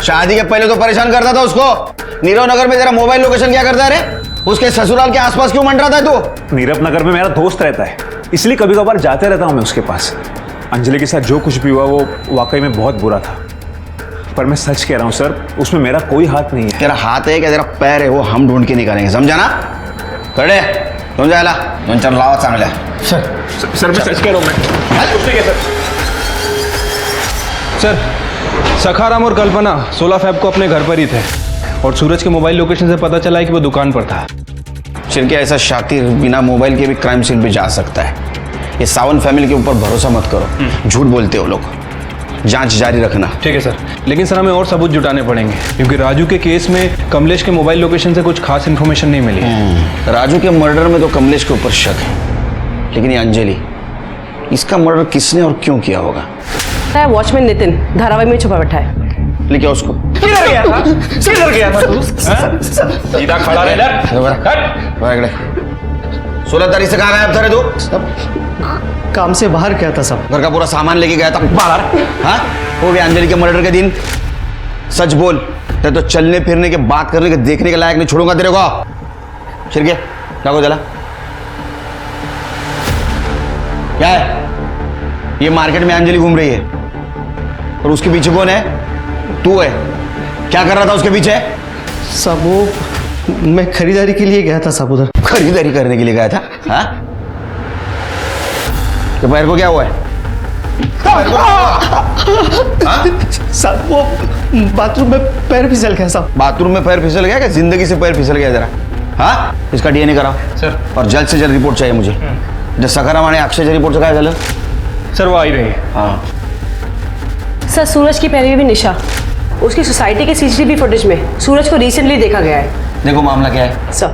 शादी के पहले तो परेशान करता था उसको। नीरव नगर में तेरा मोबाइल लोकेशन क्या करता है रे? उसके ससुराल के आसपास क्यों मंडरा था तू? नीरव नगर में मेरा दोस्त रहता है, इसलिए कभी कभार जाते रहता हूँ मैं उसके पास। अंजलि के साथ जो कुछ भी हुआ वो वाकई में बहुत बुरा था, पर मैं सच कह रहा हूँ सर, उसमें मेरा कोई हाथ नहीं है। तेरा हाथ है क्या तेरा पैर है, वो हम ढूंढ के निकालेंगे, समझा ना? कड़े तुम जायला दोन चार लावा चांगल्या। सर मैं सच कह रहा हूँ मैं। सर सखाराम और कल्पना 16 फेब को अपने घर पर ही थे और सूरज के मोबाइल लोकेशन से पता चला है कि वो दुकान पर था। शिरके ऐसा शातिर बिना मोबाइल के भी क्राइम सीन पे जा सकता है। ये सावन फैमिली के ऊपर भरोसा मत करो, झूठ बोलते हो लोग। जांच जारी रखना। ठीक है सर, लेकिन सर हमें और सबूत जुटाने पड़ेंगे, क्योंकि राजू के केस में कमलेश के मोबाइल लोकेशन से कुछ खास इन्फॉर्मेशन नहीं मिली। राजू के मर्डर में तो कमलेश के ऊपर शक है, लेकिन ये अंजलि, इसका मर्डर किसने और क्यों किया होगा? वॉचमैन नितिन धारावाही में छुपा बैठा है। लेके उसको। किधर गया था? किधर गया था तू? सीधा खड़ा रह इधर। 16 तारीख से कहाँ गायब था रे तू? काम से बाहर गया था सब। घर का पूरा सामान लेके गया था बाहर, हाँ? वो भी अंजलि के मर्डर के दिन। सच बोल, तेरे तो चलने फिरने के, बात करने के, देखने के लायक नहीं छोड़ूंगा तेरे को। शिरके जागो जला। क्या है ये? मार्केट में अंजलि घूम रही है और उसके पीछे कौन है? तू है। क्या कर रहा था उसके पीछे? सब वो मैं खरीदारी के लिए गया था सब उधर। खरीदारी करने के लिए गया था, हाँ? तो पैर को क्या हुआ है? सब वो बाथरूम में पैर फिसल गया सब। बाथरूम में पैर फिसल गया? क्या जिंदगी से पैर फिसल गया जरा? हाँ, इसका डीएनए कराओ सर, और जल्द से जल्द रिपोर्ट चाहिए मुझे। जब सखाराम आणि अक्षय रिपोर्ट से क्या झालं? सर वो आई रही है। हाँ सर, सूरज की पहले भी निशा, उसकी सोसाइटी के सीसीटीवी फुटेज में सूरज को रिसेंटली देखा गया है। देखो मामला क्या है सर।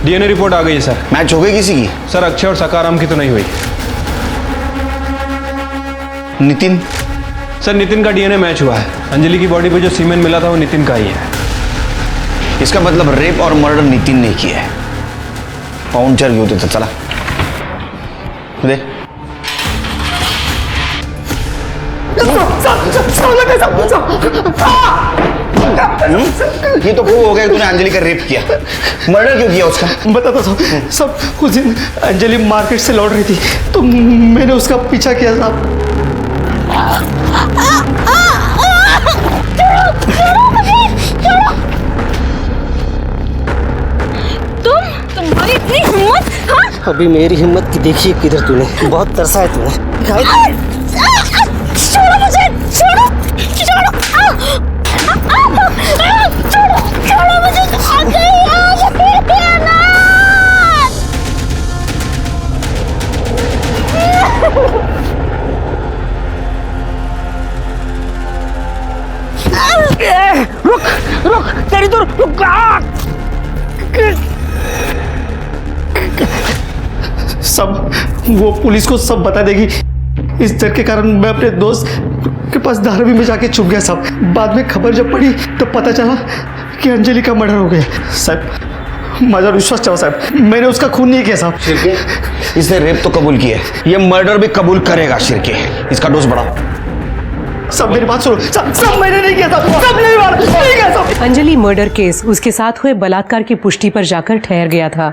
डीएनए रिपोर्ट आ गई है सर। मैच हो गई किसी की? सर अक्षय और सखाराम की तो नहीं हुई। नितिन? सर नितिन का डीएनए मैच हुआ है। अंजलि की बॉडी पे जो सीमेन मिला था वो नितिन का ही है। इसका मतलब रेप और मर्डर नितिन ने किया है। पाउंचर घेऊ तिथं, चला दे। ये तो प्रूव हो गया कि तूने अंजलि का रेप किया। मर्डर क्यों किया उसका? बताता था सब। उस दिन अंजलि मार्केट से लौट रही थी तो मैंने उसका पीछा किया साहब। तुम्हारी इतनी हिम्मत? हाँ? अभी मेरी हिम्मत की देखिए किधर तूने। बहुत तरसा है तूने। छोड़ो मुझे, छोड़ो, छोड़ो, छोड़ो मुझे। रुक रुक, तेरी तो रुक। सब वो पुलिस को सब बता देगी इस डर के कारण मैं अपने दोस्त के पास धारावी में जाके छुप गया साहब। बाद में खबर जब पड़ी तो पता चला कि अंजलि का मर्डर हो गया। साहब माझा विश्वास चाहो साहब, मैंने उसका खून नहीं किया साहब। शिरके, इसने रेप तो कबूल किया है, ये मर्डर भी कबूल करेगा। शिरके, इसका डोज बढ़ाओ। सब मेरी बात सुनो, सब मैंने नहीं किया था, सब नहीं मारा, नहीं किया सब। अंजलि मर्डर केस उसके साथ हुए बलात्कार की पुष्टि पर जाकर ठहर गया था।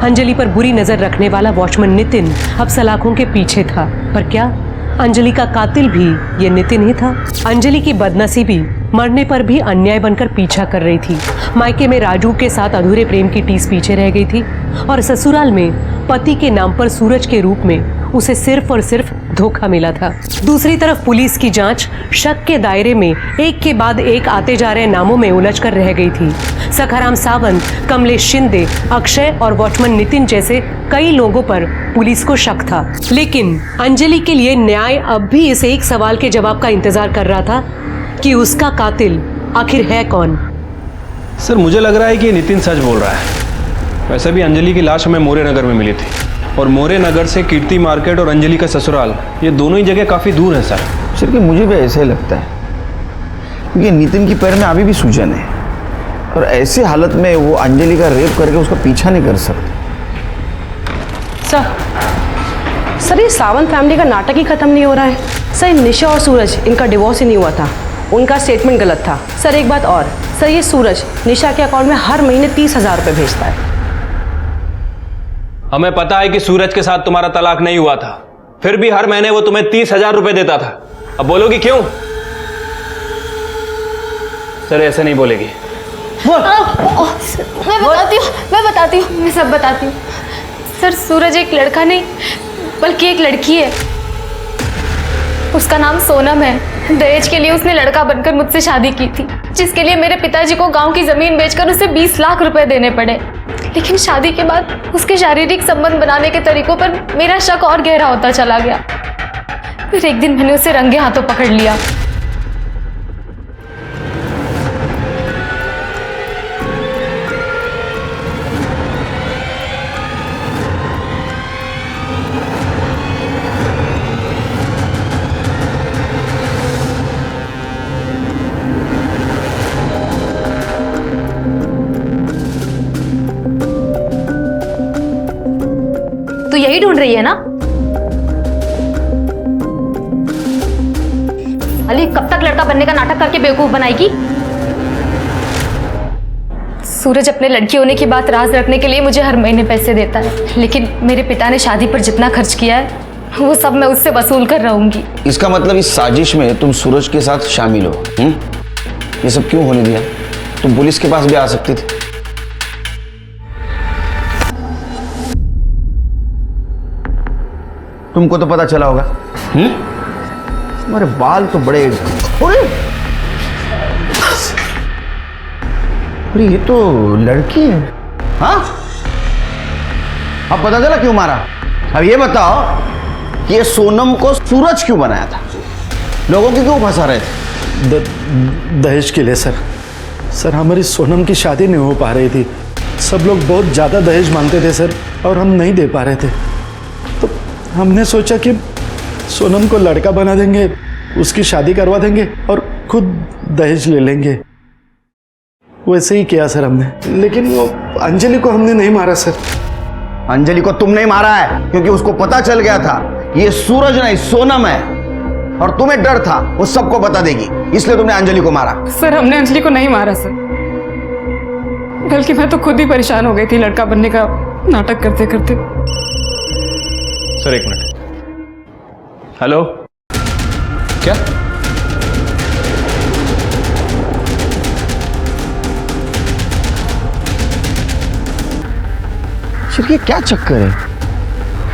अंजलि पर बुरी नजर रखने वाला वॉचमैन नितिन अब सलाखों के पीछे था। पर क्या अंजलि का कातिल भी ये नितिन ही था? अंजलि की बदनसीबी मरने पर भी अन्याय बनकर पीछा कर रही थी। मायके में राजू के साथ अधूरे प्रेम की टीस पीछे रह गई थी और ससुराल में पति के नाम पर सूरज के रूप में उसे सिर्फ और सिर्फ धोखा मिला था। दूसरी तरफ पुलिस की जांच शक के दायरे में एक के बाद एक आते जा रहे नामों में उलझकर रह गई थी। सखाराम सावंत, कमलेश शिंदे, अक्षय और वॉचमैन नितिन जैसे कई लोगों पर पुलिस को शक था। लेकिन अंजलि के लिए न्याय अब भी इस एक सवाल के जवाब का इंतजार कर रहा था कि उसका कातिल आखिर है कौन। सर मुझे लग रहा है कि नितिन सच बोल रहा है। वैसे भी अंजलि की लाश हमें मोरे नगर में मिली थी और मोरे नगर से कीर्ति मार्केट और अंजलि का ससुराल ये दोनों ही जगह काफ़ी दूर है सर। सर कि मुझे भी ऐसा ही लगता है क्योंकि नितिन की पैर में अभी भी सूजन है और ऐसी हालत में वो अंजलि का रेप करके उसका पीछा नहीं कर सकते। सर ये सावंत फैमिली का नाटक ही खत्म नहीं हो रहा है। सर निशा और सूरज, इनका डिवोर्स ही नहीं हुआ था, उनका स्टेटमेंट गलत था। सर एक बात और, सर ये सूरज निशा के अकाउंट में हर महीने 30,000 रुपये भेजता है। हमें पता है कि सूरज के साथ तुम्हारा तलाक नहीं हुआ था, फिर भी हर महीने वो तुम्हें 30,000 रुपए देता था। अब बोलोगी क्यों? सर ऐसे नहीं बोलेगी। मैं बताती हूँ, मैं सब बताती हूँ। सर सूरज एक लड़का नहीं बल्कि एक लड़की है। उसका नाम सोनम है। दहेज के लिए उसने लड़का बनकर मुझसे शादी की थी, जिसके लिए मेरे पिताजी को गांव की जमीन बेचकर उसे 20 लाख रुपए देने पड़े। लेकिन शादी के बाद उसके शारीरिक संबंध बनाने के तरीकों पर मेरा शक और गहरा होता चला गया। फिर एक दिन मैंने उसे रंगे हाथों पकड़ लिया। तो यही ढूंढ रही है ना? अली कब तक लड़का बनने का नाटक करके बेवकूफ बनाएगी? सूरज अपने लड़की होने की बात राज रखने के लिए मुझे हर महीने पैसे देता है, लेकिन मेरे पिता ने शादी पर जितना खर्च किया है वो सब मैं उससे वसूल कर रहूंगी। इसका मतलब इस साजिश में तुम सूरज के साथ शामिल हो। ये सब क्यों होने दिया? तुम पुलिस के पास भी आ सकती थी। तुमको तो पता चला होगा। तुम्हारे बाल तो बड़े। अरे ये तो लड़की है। हाँ, अब पता चला क्यों मारा? अब ये बताओ कि ये सोनम को सूरज क्यों बनाया था? लोगों की क्यों फंसा रहे थे? दहेज के लिए सर हमारी सोनम की शादी नहीं हो पा रही थी। सब लोग बहुत ज़्यादा दहेज मांगते थे सर, और हम नहीं दे पा रहे थे। तो हमने सोचा कि सोनम को लड़का बना देंगे, उसकी शादी करवा देंगे और खुद दहेज ले लेंगे। वैसे ही किया सर हमने, लेकिन वो अंजलि को हमने नहीं मारा सर। अंजलि को तुम नहीं मारा है क्योंकि उसको पता चल गया था ये सूरज नहीं सोनम है, और तुम्हें डर था वो सबको बता देगी, इसलिए तुमने अंजलि को मारा। सर हमने अंजलि को नहीं मारा सर, बल्कि मैं तो खुद ही परेशान हो गई थी लड़का बनने का नाटक करते करते। सर एक मिनट। हेलो, क्या? सर ये क्या चक्कर है?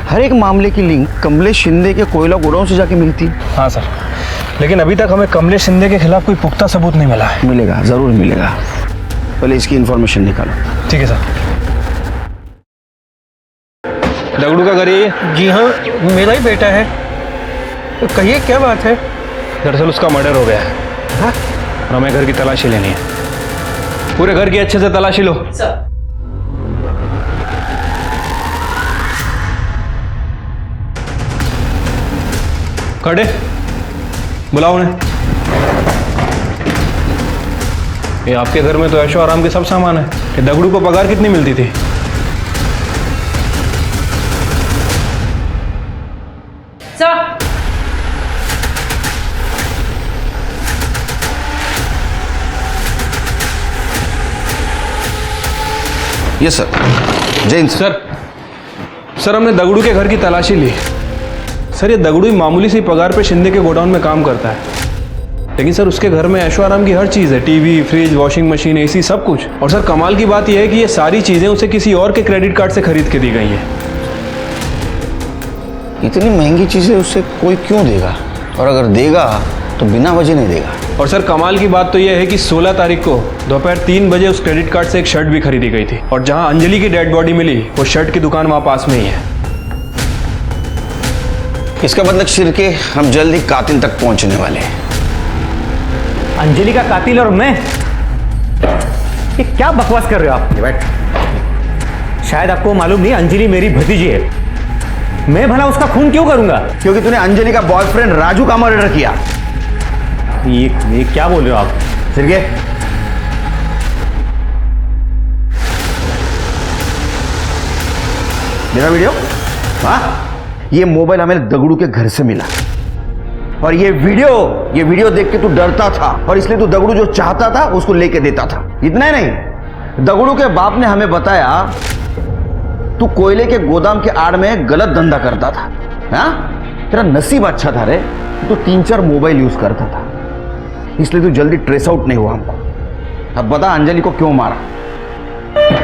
हर एक मामले की लिंक कमलेश शिंदे के कोयला गोडाउन से जाके मिलती। हाँ सर, लेकिन अभी तक हमें कमलेश शिंदे के खिलाफ कोई पुख्ता सबूत नहीं मिला है। मिलेगा, जरूर मिलेगा। पहले इसकी इंफॉर्मेशन निकालो। ठीक है सर। दगड़ू का घर ये? जी हाँ, मेरा ही बेटा है। तो कहिए क्या बात है? दरअसल उसका मर्डर हो गया है। हाँ? और हमें घर की तलाशी लेनी है। पूरे घर की अच्छे से तलाशी लो। सर खड़े, बुलाओ उन्हें। ये आपके घर में तो ऐशो आराम के सब सामान है। ये दगड़ू को पगार कितनी मिलती थी? Sir, yes sir. Jain sir, sir हमने दगड़ू के घर की तलाशी ली। सर ये दगड़ू ही मामूली सी पगार पे शिंदे के गोडाउन में काम करता है, लेकिन सर उसके घर में ऐशो आराम की हर चीज़ है, TV, fridge, washing machine, AC, सब कुछ। और सर कमाल की बात यह है कि ये सारी चीज़ें उसे किसी और के क्रेडिट कार्ड से खरीद के दी गई हैं। इतनी महंगी चीज़ें उससे कोई क्यों देगा, और अगर देगा तो बिना वजह नहीं देगा। और सर कमाल की बात तो यह है कि 16 तारीख को दोपहर 3 बजे उस क्रेडिट कार्ड से एक शर्ट भी खरीदी गई थी, और जहां अंजलि की डेड बॉडी मिली वो शर्ट की दुकान वहां पास में ही है। इसका मतलब शिरके हम जल्द ही कातिल तक पहुंचने वाले हैं। अंजलि का कातिल और मैं? ये क्या बकवास कर रहे हो आप? बैठ। शायद आपको मालूम नहीं, अंजलि मेरी भतीजी है। मैं भला उसका खून क्यों करूंगा? क्योंकि तूने अंजलि का बॉयफ्रेंड राजू का मर्डर किया। ये क्या बोल रहे हो आप? शिरके, मेरा वीडियो? हाँ, ये मोबाइल हमें दगड़ू के घर से मिला, और ये वीडियो देख के तू डरता था, और इसलिए तू दगड़ू जो चाहता था उसको लेके देता था। इतना ही नहीं, दगड़ू के बाप ने हमें बताया तू कोयले के गोदाम के आड़ में गलत धंधा करता था। हाँ, तेरा नसीब अच्छा था रे, तू 3-4 मोबाइल यूज करता था, इसलिए तू जल्दी ट्रेस आउट नहीं हुआ हमको। अब बता अंजलि को क्यों मारा?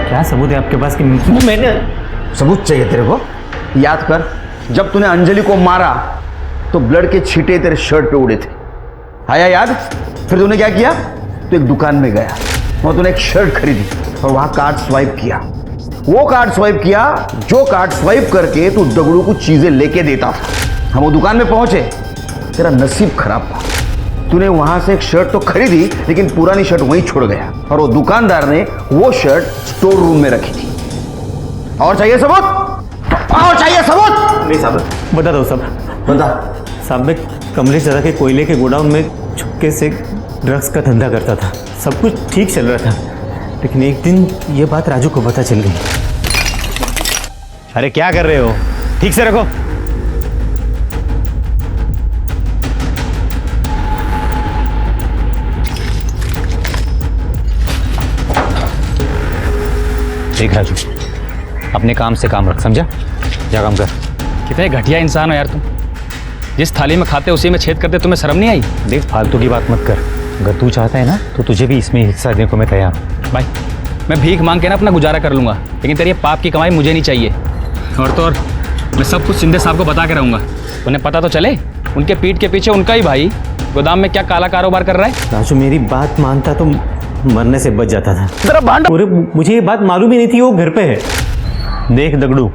क्या सबूत है आपके पास कि मैंने? सबूत चाहिए तेरे को? याद कर, जब तूने अंजलि को मारा तो ब्लड के छींटे तेरे शर्ट पे उड़े थे, आया याद? फिर तूने क्या किया? तो एक दुकान में गया और तूने एक शर्ट खरीदी और वहां कार्ड स्वाइप किया। वो कार्ड स्वाइप किया जो कार्ड स्वाइप करके तू दगड़ू को चीजें लेके देता था। हम वो दुकान में पहुंचे, तेरा नसीब खराब था, तूने वहां से एक शर्ट तो खरीदी लेकिन पुरानी शर्ट वहीं छोड़ गया, और वो दुकानदार ने वो शर्ट स्टोर रूम में रखी थी। और चाहिए सबूत? और चाहिए सबूत? नहीं साहब, बता दो सब। बता। साहब, मैं कमलेश दादा के कोयले के गोडाउन में छुपके से ड्रग्स का धंधा करता था। सब कुछ ठीक चल रहा था, लेकिन एक दिन ये बात राजू को पता चल गई। अरे क्या कर रहे हो? ठीक से रखो। देख राजू, अपने काम से काम रख, समझा? जा काम कर। कितने घटिया इंसान हो यार तुम। जिस थाली में खाते उसी में छेद करते, तुम्हें शर्म नहीं आई? देख, फालतू की बात मत कर। अगर तू चाहता है ना तो तुझे भी इसमें हिस्सा देने को मैं तैयार हूँ। भाई, मैं भीख मांग के ना अपना गुजारा कर लूँगा, लेकिन तेरी पाप की कमाई मुझे नहीं चाहिए। और तो और मैं सब कुछ शिंदे साहब को बता के रहूँगा। उन्हें पता तो चले उनके पीठ के पीछे उनका ही भाई गोदाम में क्या काला कारोबार कर रहा है। राजू मेरी बात मानता तो मरने से बच जाता था। तेरा भांडा। मुझे ये बात मालूम ही नहीं थी वो घर पे है। देख दगड़ू,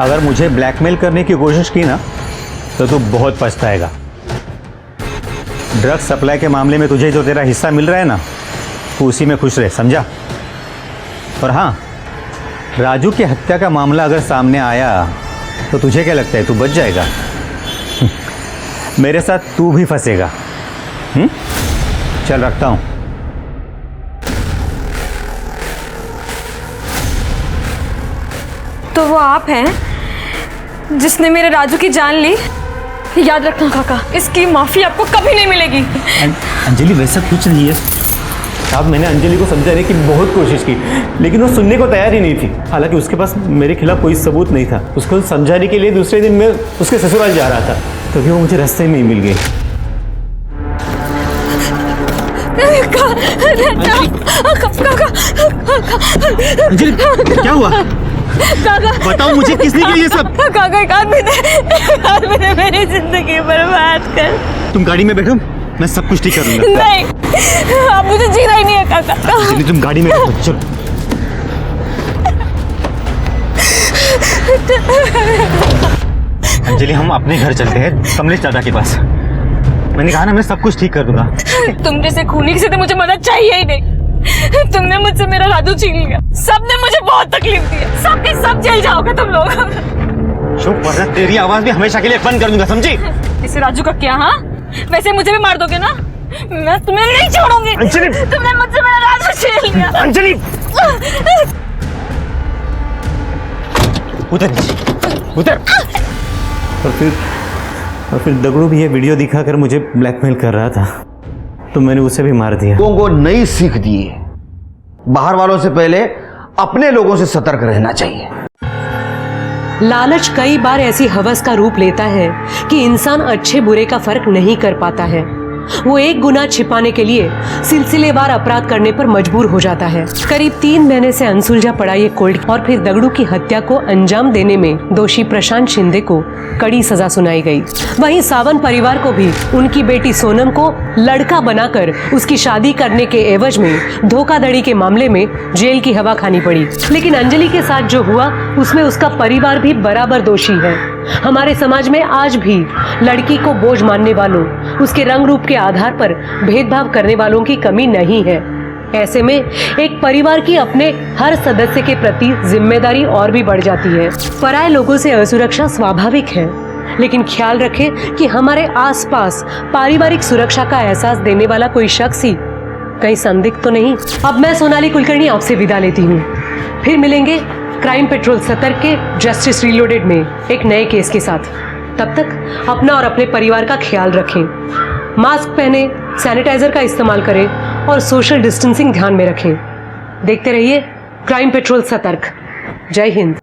अगर मुझे ब्लैकमेल करने की कोशिश की ना तो तू बहुत पछताएगा। ड्रग्स सप्लाई के मामले में तुझे जो तेरा हिस्सा मिल रहा है ना, तू उसी में खुश रहे, समझा? और हाँ, राजू की हत्या का मामला अगर सामने आया तो तुझे क्या लगता है तू बच जाएगा? मेरे साथ तू भी फंसेगा। चल रखता हूँ। तो वो आप हैं जिसने मेरे राजू की जान ली? याद रखना काका, इसकी माफ़ी आपको कभी नहीं मिलेगी। अंजलि, वैसा कुछ नहीं है साहब। मैंने अंजलि को समझाने की बहुत कोशिश की, लेकिन वो सुनने को तैयार ही नहीं थी। हालांकि उसके पास मेरे खिलाफ कोई सबूत नहीं था। उसको समझाने के लिए दूसरे दिन मैं उसके ससुराल जा रहा था, तभी वो मुझे रास्ते में ही मिल गई। अंजलि, क्या हुआ? काका, बताओ मुझे, किसने किया ये सब? काका, एक आदमी ने मेरी जिंदगी बर्बाद कर। तुम गाड़ी में बैठो, मैं सब कुछ ठीक कर लूंगा। नहीं, आप मुझे जीना ही नहीं है काका। अंजलि, तुम गाड़ी में बैठो, चलो। अंजलि, हम अपने घर चलते हैं, कमलेश दादा के पास। मैंने कहा ना, मैं सब कुछ ठीक कर दूंगा। तुम जैसे खूनी से तो मुझे मदद चाहिए ही नहीं। तुमने मुझसे मेरा राजू छीन लिया। सबने मुझे बहुत तकलीफ दी है। सबके सब जेल जाओगे तुम लोग। चुप, वरना तेरी आवाज भी हमेशा के लिए बंद कर दूंगा, समझी? इसे राजू का क्या? हाँ, वैसे मुझे भी मार दोगे ना? मैं तुम्हें नहीं छोड़ूंगी। अंजलि! तुमने मुझसे मेरा राजू छीन लिया। अंजलि! उधर उधर। और फिर दगड़ू भी ये वीडियो दिखाकर मुझे ब्लैकमेल कर रहा था, तो मैंने उसे भी मार दिया। लोगों को नई सीख दी है, बाहर वालों से पहले अपने लोगों से सतर्क रहना चाहिए। लालच कई बार ऐसी हवस का रूप लेता है कि इंसान अच्छे बुरे का फर्क नहीं कर पाता है। वो एक गुनाह छिपाने के लिए सिलसिलेवार अपराध करने पर मजबूर हो जाता है। करीब 3 महीने से अनसुलझा पड़ा ये कोल्ड और फिर दगड़ू की हत्या को अंजाम देने में दोषी प्रशांत शिंदे को कड़ी सजा सुनाई गई। वहीं सावंत परिवार को भी उनकी बेटी सोनम को लड़का बनाकर उसकी शादी करने के एवज में धोखाधड़ी के मामले में जेल की हवा खानी पड़ी। लेकिन अंजलि के साथ जो हुआ उसमें उसका परिवार भी बराबर दोषी है। हमारे समाज में आज भी लड़की को बोझ मानने वालों, उसके रंग रूप के आधार पर भेदभाव करने वालों की कमी नहीं है। ऐसे में एक परिवार की अपने हर सदस्य के प्रति जिम्मेदारी और भी बढ़ जाती है। पराये लोगों से असुरक्षा स्वाभाविक है, लेकिन ख्याल रखें कि हमारे आसपास पारिवारिक सुरक्षा का एहसास देने वाला कोई शख्स ही कहीं संदिग्ध तो नहीं। अब मैं सोनाली कुलकर्णी आपसे विदा लेती हूँ। फिर मिलेंगे क्राइम पेट्रोल सतर्क के जस्टिस रीलोडेड में एक नए केस के साथ। तब तक अपना और अपने परिवार का ख्याल रखें, मास्क पहने, सैनिटाइजर का इस्तेमाल करें और सोशल डिस्टेंसिंग ध्यान में रखें। देखते रहिए क्राइम पेट्रोल सतर्क। जय हिंद।